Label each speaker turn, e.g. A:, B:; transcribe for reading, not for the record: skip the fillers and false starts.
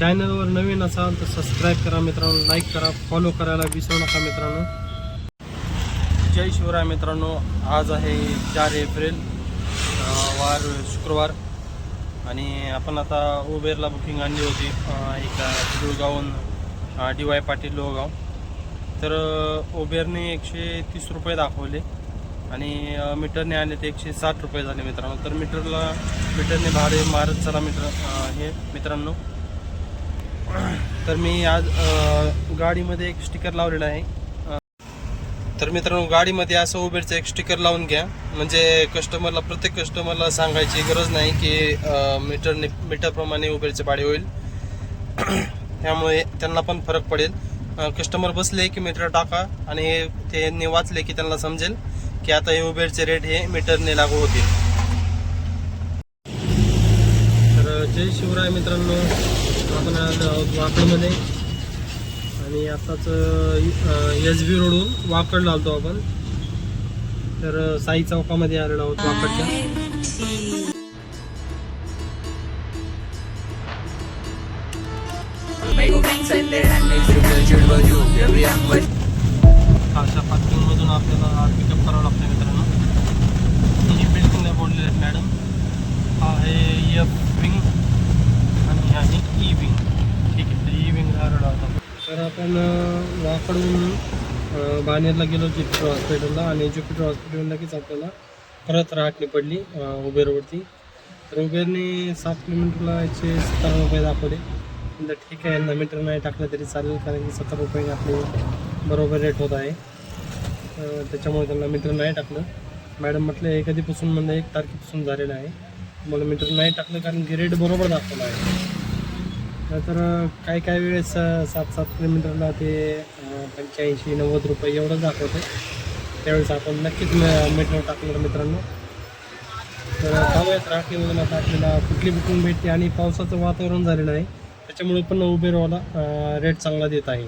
A: चॅनलवर नवीन असाल तर सबस्क्राईब करा मित्रांनो, लाईक करा, फॉलो करायला विसरू नका मित्रांनो. जय शिवराय मित्रांनो. आज आहे 4 एप्रिल वार शुक्रवार आणि आपण आता उबेरला बुकिंग आणली होती एका दुर्गावून DY पाटील लोहगाव. तर उबेरने 130 रुपये दाखवले आणि मीटरने आले ते 160 रुपये झाले मित्रांनो. तर मीटरने भाडे मारत चला मित्रांनो. तर मी आज गाडीमध्ये एक स्टिकर लावलेला आहे. तर मित्रांनो, गाडीमध्ये असं उबेरचं एक स्टिकर लावून घ्या, म्हणजे प्रत्येक कस्टमरला सांगायची गरज नाही की मीटरप्रमाणे उबेरचे भाडे होईल. त्यामुळे त्यांना पण फरक पडेल. कस्टमर बसले की मीटर टाका आणि ते वाचले की त्यांना समजेल की आता हे उबेरचे रेट हे मीटरने लागू होतील. तर जय शिवराय मित्रांनो. आपण आलो आहोत वाकडमध्ये आणि आताच SB रोडहून वाकडला आलतो आपण. तर साई चौकामध्ये आलेलो आहोत वाकडच्या. अशा पार्किंग मधून आपल्याला पिकअप करावं लागतं मित्रांनो. ही बिल्डिंग नाही बोललेले आहेत मॅडम. हा आहे F विंग आणि हा आहे E विंग. ठीक आहे, तर E विंगला आलेलो आहोत. तर आपण वाकडून बाणेरला गेलो ज्युपिटर हॉस्पिटलला आणि ज्युपिटर हॉस्पिटल लगेच आपल्याला परत राहटणी पडली उबेरवरती. तर उबेरने 7 किलोमीटरला 170 रुपये दाखवले. तर ठीक आहे, यांना मीटर नाही टाकलं तरी चालेल, कारण की 70 रुपये आपले बरोबर रेट होत आहे. त्याच्यामुळे त्यांना मीटर नाही टाकलं. मॅडम म्हटलं हे कधीपासून, म्हणजे 1 तारखेपासून झालेलं आहे, मला मीटर नाही टाकलं कारण की रेट बरोबर दाखवला आहे. तर काही वेळेस 7 किलोमीटरला ते 85-90 रुपये एवढं दाखवतं. त्यावेळेस आपण नक्कीच मीटर टाकणार मित्रांनो. तर पाहूयात राखीमधून आता आपल्याला कुठली बुकिंग भेटते आणि पावसाचं वातावरण झालेलं आहे, त्याच्यामुळे पण उबेरवाला रेट चांगला देत आहे.